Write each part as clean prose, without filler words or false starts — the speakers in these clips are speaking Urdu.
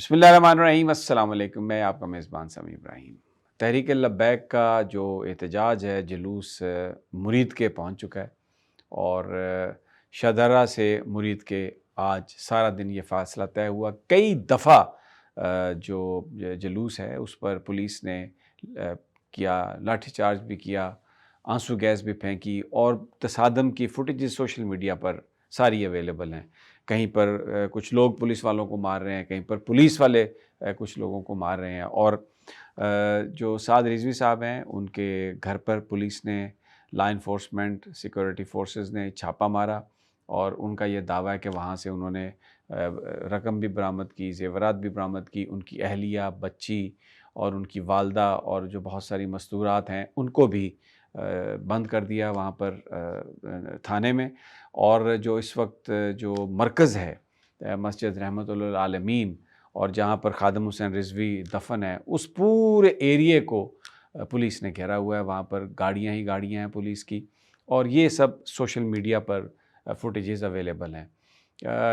بسم اللہ الرحمن الرحیم، السلام علیکم۔ میں آپ کا میزبان سمیع ابراہیم۔ تحریک لبیک کا جو احتجاج ہے، جلوس مرید کے پہنچ چکا ہے، اور شاہدرہ سے مرید کے آج سارا دن یہ فاصلہ طے ہوا۔ کئی دفعہ جو جلوس ہے اس پر پولیس نے کیا، لاٹھی چارج بھی کیا، آنسو گیس بھی پھینکی، اور تصادم کی فوٹیجز سوشل میڈیا پر ساری اویلیبل ہیں۔ کہیں پر کچھ لوگ پولیس والوں کو مار رہے ہیں، کہیں پر پولیس والے کچھ لوگوں کو مار رہے ہیں، اور جو سعد رضوی صاحب ہیں ان کے گھر پر پولیس نے، لا انفورسمنٹ سیکورٹی فورسز نے چھاپا مارا، اور ان کا یہ دعویٰ ہے کہ وہاں سے انہوں نے رقم بھی برآمد کی، زیورات بھی برآمد کی، ان کی اہلیہ، بچی اور ان کی والدہ اور جو بہت ساری مستورات ہیں ان کو بھی بند کر دیا وہاں پر تھانے میں۔ اور جو اس وقت جو مرکز ہے مسجد رحمت للعالمین، اور جہاں پر خادم حسین رضوی دفن ہے، اس پورے ایریے کو پولیس نے گھیرا ہوا ہے۔ وہاں پر گاڑیاں ہی گاڑیاں ہیں پولیس کی، اور یہ سب سوشل میڈیا پر فوٹیجز اویلیبل ہیں۔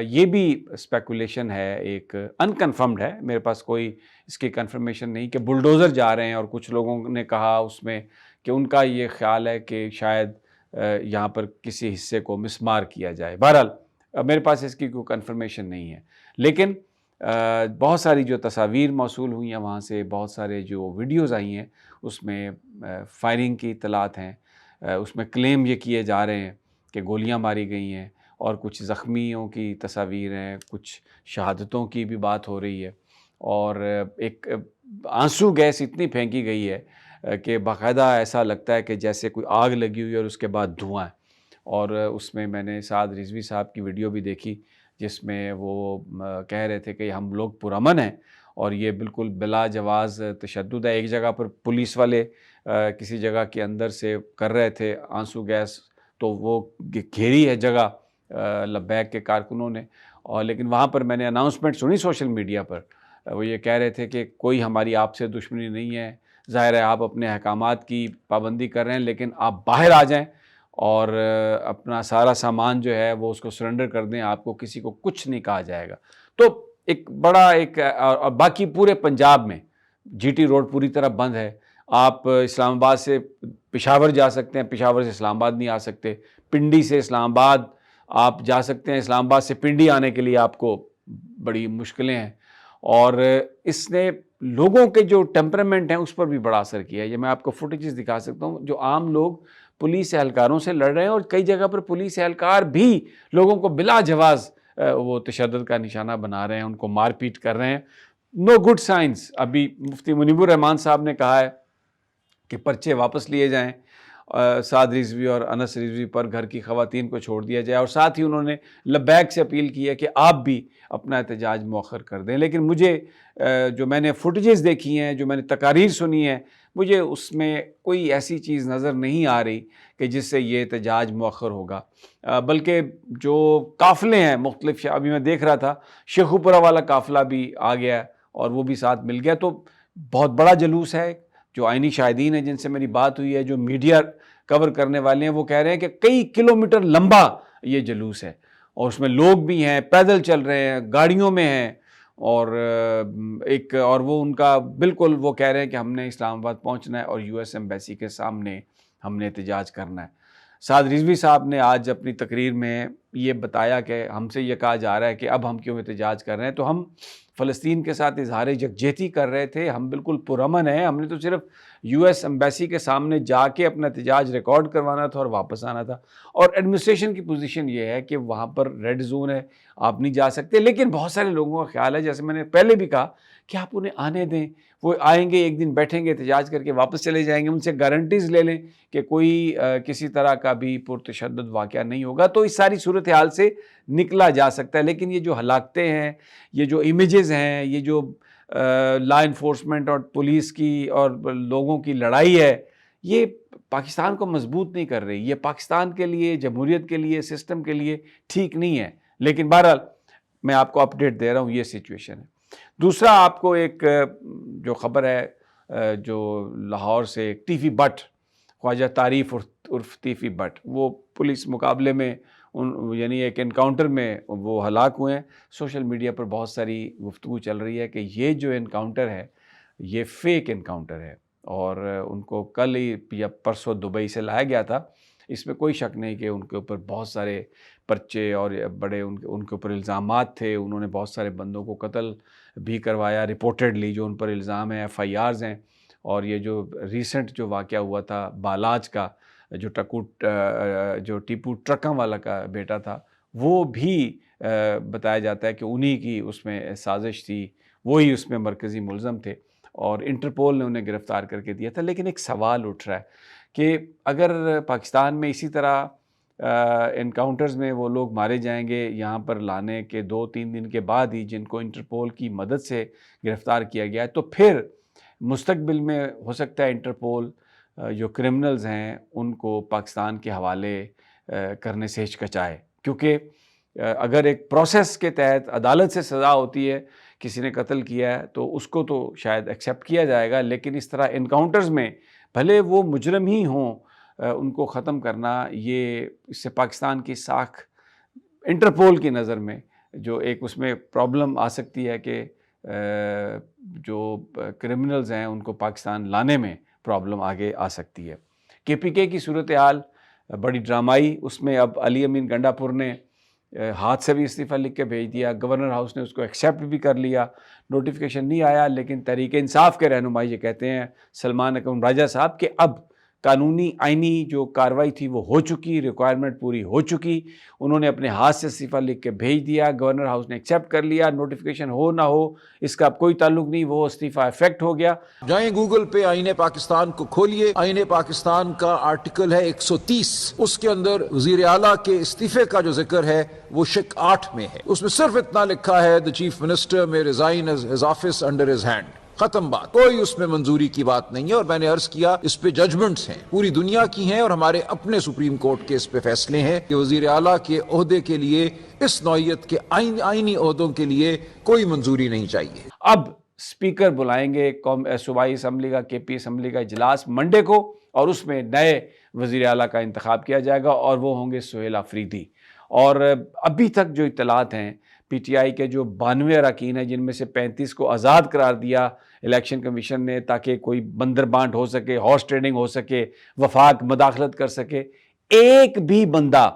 یہ بھی اسپیکولیشن ہے، ایک انکنفرمڈ ہے، میرے پاس کوئی اس کی کنفرمیشن نہیں کہ بلڈوزر جا رہے ہیں، اور کچھ لوگوں نے کہا اس میں کہ ان کا یہ خیال ہے کہ شاید یہاں پر کسی حصے کو مسمار کیا جائے۔ بہرحال میرے پاس اس کی کوئی کنفرمیشن نہیں ہے، لیکن بہت ساری جو تصاویر موصول ہوئی ہیں وہاں سے، بہت سارے جو ویڈیوز آئی ہیں اس میں فائرنگ کی اطلاعات ہیں، اس میں کلیم یہ کیے جا رہے ہیں کہ گولیاں ماری گئی ہیں، اور کچھ زخمیوں کی تصاویر ہیں، کچھ شہادتوں کی بھی بات ہو رہی ہے، اور ایک آنسو گیس اتنی پھینکی گئی ہے کہ باقاعدہ ایسا لگتا ہے کہ جیسے کوئی آگ لگی ہوئی ہے اور اس کے بعد دھواں ہے۔ اور اس میں نے سعد رضوی صاحب کی ویڈیو بھی دیکھی جس میں وہ کہہ رہے تھے کہ ہم لوگ پرامن ہیں، اور یہ بالکل بلا جواز تشدد ہے۔ ایک جگہ پر پولیس والے کسی جگہ کے اندر سے کر رہے تھے آنسو گیس، تو وہ گھیری ہے جگہ لبیک کے کارکنوں نے، اور لیکن وہاں پر میں نے اناؤنسمنٹ سنی سوشل میڈیا پر، وہ یہ کہہ رہے تھے کہ کوئی ہماری آپ سے دشمنی نہیں ہے، ظاہر ہے آپ اپنے احکامات کی پابندی کر رہے ہیں، لیکن آپ باہر آ جائیں اور اپنا سارا سامان جو ہے وہ اس کو سرنڈر کر دیں، آپ کو کسی کو کچھ نہیں کہا جائے گا۔ تو ایک بڑا اور باقی پورے پنجاب میں جی ٹی روڈ پوری طرح بند ہے۔ آپ اسلام آباد سے پشاور جا سکتے ہیں، پشاور سے اسلام آباد نہیں آ سکتے، پنڈی سے اسلام آباد آپ جا سکتے ہیں، اسلام آباد سے پنڈی آنے کے لیے آپ کو بڑی مشکلیں ہیں، اور اس نے لوگوں کے جو ٹیمپرامنٹ ہیں اس پر بھی بڑا اثر کیا ہے۔ یہ میں آپ کو فوٹیجز دکھا سکتا ہوں، جو عام لوگ پولیس اہلکاروں سے لڑ رہے ہیں، اور کئی جگہ پر پولیس اہلکار بھی لوگوں کو بلا جواز وہ تشدد کا نشانہ بنا رہے ہیں، ان کو مار پیٹ کر رہے ہیں۔ نو گڈ سائنس۔ ابھی مفتی منیب الرحمان صاحب نے کہا ہے کہ پرچے واپس لیے جائیں سعد رضوی اور انس رضوی پر، گھر کی خواتین کو چھوڑ دیا جائے، اور ساتھ ہی انہوں نے لبیک سے اپیل کی ہے کہ آپ بھی اپنا احتجاج مؤخر کر دیں۔ لیکن مجھے جو میں نے فوٹیجز دیکھی ہیں، جو میں نے تقاریر سنی ہیں، مجھے اس میں کوئی ایسی چیز نظر نہیں آ رہی کہ جس سے یہ احتجاج مؤخر ہوگا، بلکہ جو قافلے ہیں مختلف، ابھی میں دیکھ رہا تھا شیخوپورہ والا قافلہ بھی آ گیا اور وہ بھی ساتھ مل گیا، تو بہت بڑا جلوس ہے۔ جو آئینی شاہدین ہیں جن سے میری بات ہوئی ہے، جو میڈیا کور کرنے والے ہیں، وہ کہہ رہے ہیں کہ کئی کلومیٹر لمبا یہ جلوس ہے، اور اس میں لوگ بھی ہیں، پیدل چل رہے ہیں، گاڑیوں میں ہیں، اور اور وہ ان کا بالکل وہ کہہ رہے ہیں کہ ہم نے اسلام آباد پہنچنا ہے اور یو ایس ایمبیسی کے سامنے ہم نے احتجاج کرنا ہے۔ سعد رضوی صاحب نے آج اپنی تقریر میں یہ بتایا کہ ہم سے یہ کہا جا رہا ہے کہ اب ہم کیوں احتجاج کر رہے ہیں، تو ہم فلسطین کے ساتھ اظہار یکجہتی کر رہے تھے، ہم بالکل پرامن ہیں، ہم نے تو صرف یو ایس ایمبیسی کے سامنے جا کے اپنا احتجاج ریکارڈ کروانا تھا اور واپس آنا تھا۔ اور ایڈمنسٹریشن کی پوزیشن یہ ہے کہ وہاں پر ریڈ زون ہے، آپ نہیں جا سکتے، لیکن بہت سارے لوگوں کا خیال ہے، جیسے میں نے پہلے بھی کہا، کہ آپ انہیں آنے دیں، وہ آئیں گے، ایک دن بیٹھیں گے، احتجاج کر کے واپس چلے جائیں گے، ان سے گارنٹیز لے لیں کہ کوئی کسی طرح کا بھی پرتشدد واقعہ نہیں ہوگا، تو اس ساری صورتحال سے نکلا جا سکتا ہے۔ لیکن یہ جو ہلاکتیں ہیں، یہ جو امیجز ہیں، یہ جو لا انفورسمنٹ اور پولیس کی اور لوگوں کی لڑائی ہے، یہ پاکستان کو مضبوط نہیں کر رہی، یہ پاکستان کے لیے، جمہوریت کے لیے، سسٹم کے لیے ٹھیک نہیں ہے۔ لیکن بہرحال میں آپ کو اپڈیٹ دے رہا ہوں، یہ سچویشن ہے۔ دوسرا آپ کو ایک جو خبر ہے، جو لاہور سے ٹیفی بٹ، خواجہ تعریف عرف ٹیفی بٹ، وہ پولیس مقابلے میں یعنی ایک انکاؤنٹر میں وہ ہلاک ہوئے ہیں۔ سوشل میڈیا پر بہت ساری گفتگو چل رہی ہے کہ یہ جو انکاؤنٹر ہے یہ فیک انکاؤنٹر ہے، اور ان کو کل ہی یا پرسوں دبئی سے لایا گیا تھا۔ اس میں کوئی شک نہیں کہ ان کے اوپر بہت سارے پرچے اور بڑے ان کے اوپر الزامات تھے، انہوں نے بہت سارے بندوں کو قتل بھی کروایا رپورٹڈلی، جو ان پر الزام ہیں، ایف آئی آرز ہیں۔ اور یہ جو ریسنٹ جو واقعہ ہوا تھا بالاج کا، جو ٹیپو ٹرکاں والا کا بیٹا تھا، وہ بھی بتایا جاتا ہے کہ انہی کی اس میں سازش تھی، وہی اس میں مرکزی ملزم تھے، اور انٹرپول نے انہیں گرفتار کر کے دیا تھا۔ لیکن ایک سوال اٹھ رہا ہے کہ اگر پاکستان میں اسی طرح انکاؤنٹرز میں وہ لوگ مارے جائیں گے، یہاں پر لانے کے 2-3 دن کے بعد ہی، جن کو انٹرپول کی مدد سے گرفتار کیا گیا ہے، تو پھر مستقبل میں ہو سکتا ہے انٹرپول جو کرمنلز ہیں ان کو پاکستان کے حوالے کرنے سے ہچکچائے، کیونکہ اگر ایک پروسیس کے تحت عدالت سے سزا ہوتی ہے، کسی نے قتل کیا ہے تو اس کو تو شاید ایکسیپٹ کیا جائے گا، لیکن اس طرح انکاؤنٹرز میں بھلے وہ مجرم ہی ہوں، ان کو ختم کرنا، یہ اس سے پاکستان کی ساکھ انٹرپول کی نظر میں جو ایک اس میں پرابلم آ سکتی ہے کہ جو کرمنلز ہیں ان کو پاکستان لانے میں پرابلم آگے آ سکتی ہے۔ کے پی کے کی صورتحال بڑی ڈرامائی، اس میں اب علی امین گنڈا پور نے ہاتھ سے بھی استعفیٰ لکھ کے بھیج دیا، گورنر ہاؤس نے اس کو ایکسیپٹ بھی کر لیا، نوٹیفیکیشن نہیں آیا، لیکن تحریک انصاف کے رہنما یہ کہتے ہیں سلمان اکرم راجہ صاحب کہ اب قانونی آئینی جو کارروائی تھی وہ ہو چکی، ریکوائرمنٹ پوری ہو چکی، انہوں نے اپنے ہاتھ سے استعفیٰ لکھ کے بھیج دیا، گورنر ہاؤس نے ایکسیپٹ کر لیا، نوٹیفیکیشن ہو نہ ہو اس کا اب کوئی تعلق نہیں، وہ استعفیٰ افیکٹ ہو گیا۔ جائیں گوگل پہ آئین پاکستان کو کھولیے، آئین پاکستان کا آرٹیکل ہے 130، اس کے اندر وزیر اعلیٰ کے استعفے کا جو ذکر ہے وہ شق 8 میں ہے، اس میں صرف اتنا لکھا ہے the chief minister may resign his office under his hand، ختم بات، کوئی اس میں منظوری کی بات نہیں ہے۔ اور میں نے عرض کیا اس پہ ججمنٹس ہیں، پوری دنیا کی ہیں، اور ہمارے اپنے سپریم کورٹ کے اس پہ فیصلے ہیں کہ وزیر اعلیٰ کے عہدے کے لیے، اس نوعیت کے آئینی عہدوں کے لیے کوئی منظوری نہیں چاہیے۔ اب اسپیکر بلائیں گے صوبائی اسمبلی کا، کے پی اسمبلی کا اجلاس منڈے کو، اور اس میں نئے وزیر اعلیٰ کا انتخاب کیا جائے گا، اور وہ ہوں گے سہیل آفریدی۔ اور ابھی تک جو اطلاعات ہیں، پی ٹی آئی کے جو 92 اراکین ہیں، جن میں سے 35 کو آزاد قرار دیا الیکشن کمیشن نے تاکہ کوئی بندر بانٹ ہو سکے، ہارس ٹریڈنگ ہو سکے، وفاق مداخلت کر سکے، ایک بھی بندہ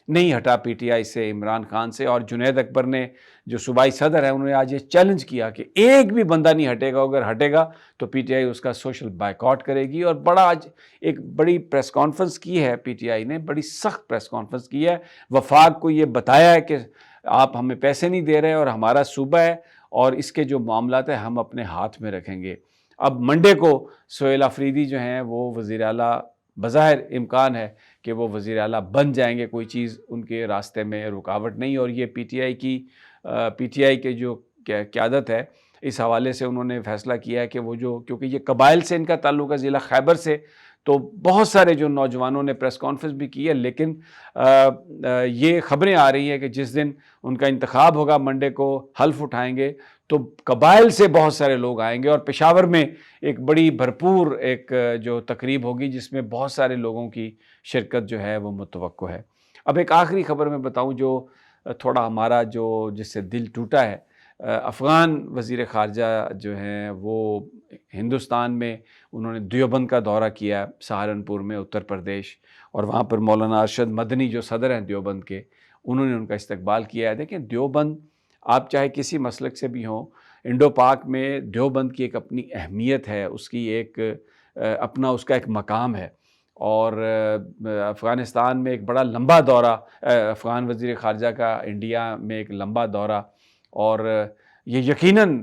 نہیں ہٹا پی ٹی آئی سے، عمران خان سے۔ اور جنید اکبر نے جو صوبائی صدر ہیں، انہوں نے آج یہ چیلنج کیا کہ ایک بھی بندہ نہیں ہٹے گا، اگر ہٹے گا تو پی ٹی آئی اس کا سوشل بائیکاٹ کرے گی۔ اور آج ایک بڑی پریس کانفرنس کی ہے پی ٹی آئی نے، بڑی سخت پریس کانفرنس کی ہے، وفاق کو یہ بتایا ہے کہ آپ ہمیں پیسے نہیں دے رہے اور ہمارا صوبہ ہے، اور اس کے جو معاملات ہیں ہم اپنے ہاتھ میں رکھیں گے۔ اب منڈے کو سہیل آفریدی جو ہیں وہ وزیر اعلیٰ، بظاہر امکان ہے کہ وہ وزیر اعلیٰ بن جائیں گے، کوئی چیز ان کے راستے میں رکاوٹ نہیں۔ اور یہ پی ٹی آئی کے جو قیادت ہے، اس حوالے سے انہوں نے فیصلہ کیا ہے کہ وہ کیونکہ یہ قبائل سے ان کا تعلق ہے، ضلع خیبر سے، تو بہت سارے جو نوجوانوں نے پریس کانفرنس بھی کی ہے، لیکن یہ خبریں آ رہی ہیں کہ جس دن ان کا انتخاب ہوگا منڈے کو حلف اٹھائیں گے تو قبائل سے بہت سارے لوگ آئیں گے، اور پشاور میں ایک بڑی بھرپور ایک جو تقریب ہوگی جس میں بہت سارے لوگوں کی شرکت جو ہے وہ متوقع ہے۔ اب ایک آخری خبر میں بتاؤں جو تھوڑا ہمارا جس سے دل ٹوٹا ہے، افغان وزیر خارجہ جو ہیں وہ ہندوستان میں، انہوں نے دیوبند کا دورہ کیا، سہارنپور میں، اتر پردیش، اور وہاں پر مولانا ارشد مدنی جو صدر ہیں دیوبند کے، انہوں نے ان کا استقبال کیا ہے۔ دیکھیں دیوبند، آپ چاہے کسی مسلک سے بھی ہوں، انڈو پاک میں دیوبند کی ایک اپنی اہمیت ہے، اس کی ایک اپنا اس کا ایک مقام ہے، اور افغانستان میں ایک بڑا لمبا دورہ، افغان وزیر خارجہ کا انڈیا میں ایک لمبا دورہ، اور یہ یقیناً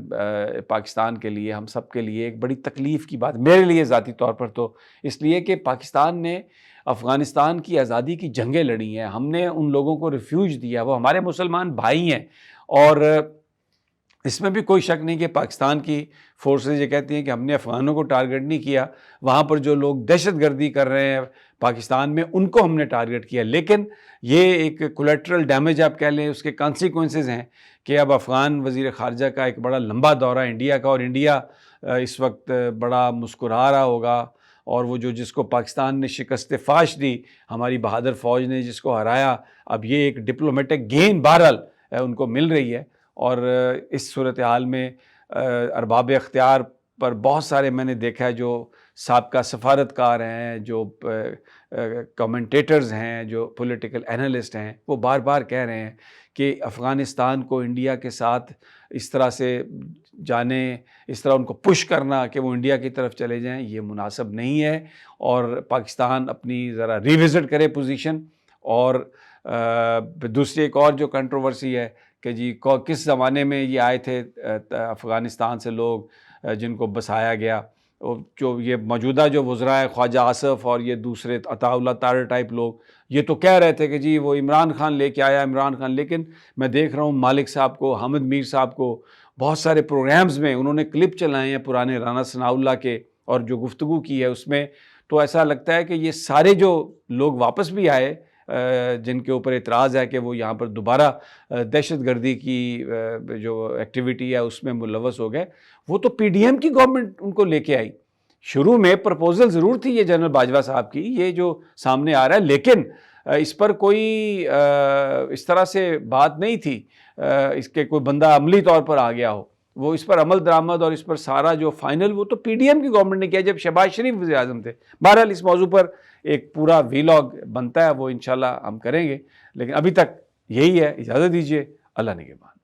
پاکستان کے لیے، ہم سب کے لیے ایک بڑی تکلیف کی بات، میرے لیے ذاتی طور پر تو اس لیے کہ پاکستان نے افغانستان کی آزادی کی جنگیں لڑی ہیں، ہم نے ان لوگوں کو ریفیوج دیا، وہ ہمارے مسلمان بھائی ہیں، اور اس میں بھی کوئی شک نہیں کہ پاکستان کی فورسز یہ کہتی ہیں کہ ہم نے افغانوں کو ٹارگٹ نہیں کیا، وہاں پر جو لوگ دہشت گردی کر رہے ہیں پاکستان میں ان کو ہم نے ٹارگٹ کیا، لیکن یہ ایک کولیٹرل ڈیمیج آپ کہہ لیں، اس کے کانسیکوینسز ہیں کہ اب افغان وزیر خارجہ کا ایک بڑا لمبا دورہ انڈیا کا، اور انڈیا اس وقت بڑا مسکرا رہا ہوگا اور وہ جو جس کو پاکستان نے شکست فاش دی، ہماری بہادر فوج نے جس کو ہرایا، اب یہ ایک ڈپلومیٹک گین بہرحال ان کو مل رہی ہے۔ اور اس صورتحال میں ارباب اختیار پر بہت سارے میں نے دیکھا ہے جو سابقہ سفارتکار ہیں، جو کمنٹیٹرز ہیں، جو پولیٹیکل اینالسٹ ہیں، وہ بار بار کہہ رہے ہیں کہ افغانستان کو انڈیا کے ساتھ اس طرح سے جانے، اس طرح ان کو پش کرنا کہ وہ انڈیا کی طرف چلے جائیں، یہ مناسب نہیں ہے، اور پاکستان اپنی ذرا ریوزٹ کرے پوزیشن۔ اور دوسری ایک اور جو کنٹروورسی ہے کہ جی کس زمانے میں یہ آئے تھے افغانستان سے لوگ جن کو بسایا گیا، جو یہ موجودہ جو وزراء ہیں خواجہ آصف اور یہ دوسرے عطا اللہ طاہر ٹائپ لوگ، یہ تو کہہ رہے تھے کہ جی وہ عمران خان لے کے آیا عمران خان، لیکن میں دیکھ رہا ہوں مالک صاحب کو، حامد میر صاحب کو بہت سارے پروگرامز میں انہوں نے کلپ چلائے ہیں پرانے رانا ثناء اللہ کے، اور جو گفتگو کی ہے اس میں تو ایسا لگتا ہے کہ یہ سارے جو لوگ واپس بھی آئے جن کے اوپر اعتراض ہے کہ وہ یہاں پر دوبارہ دہشت گردی کی جو ایکٹیویٹی ہے اس میں ملوث ہو گئے، وہ تو پی ڈی ایم کی گورنمنٹ ان کو لے کے آئی۔ شروع میں پرپوزل ضرور تھی یہ جنرل باجوہ صاحب کی، یہ جو سامنے آ رہا ہے، لیکن اس پر کوئی اس طرح سے بات نہیں تھی اس کے کوئی بندہ عملی طور پر آ گیا ہو، وہ اس پر عمل درآمد اور اس پر سارا جو فائنل وہ تو پی ڈی ایم کی گورنمنٹ نے کیا جب شہباز شریف وزیر اعظم تھے۔ بہرحال اس موضوع پر ایک پورا ویلاگ بنتا ہے، وہ انشاءاللہ ہم کریں گے، لیکن ابھی تک یہی ہے، اجازت دیجیے، اللہ نگہبان۔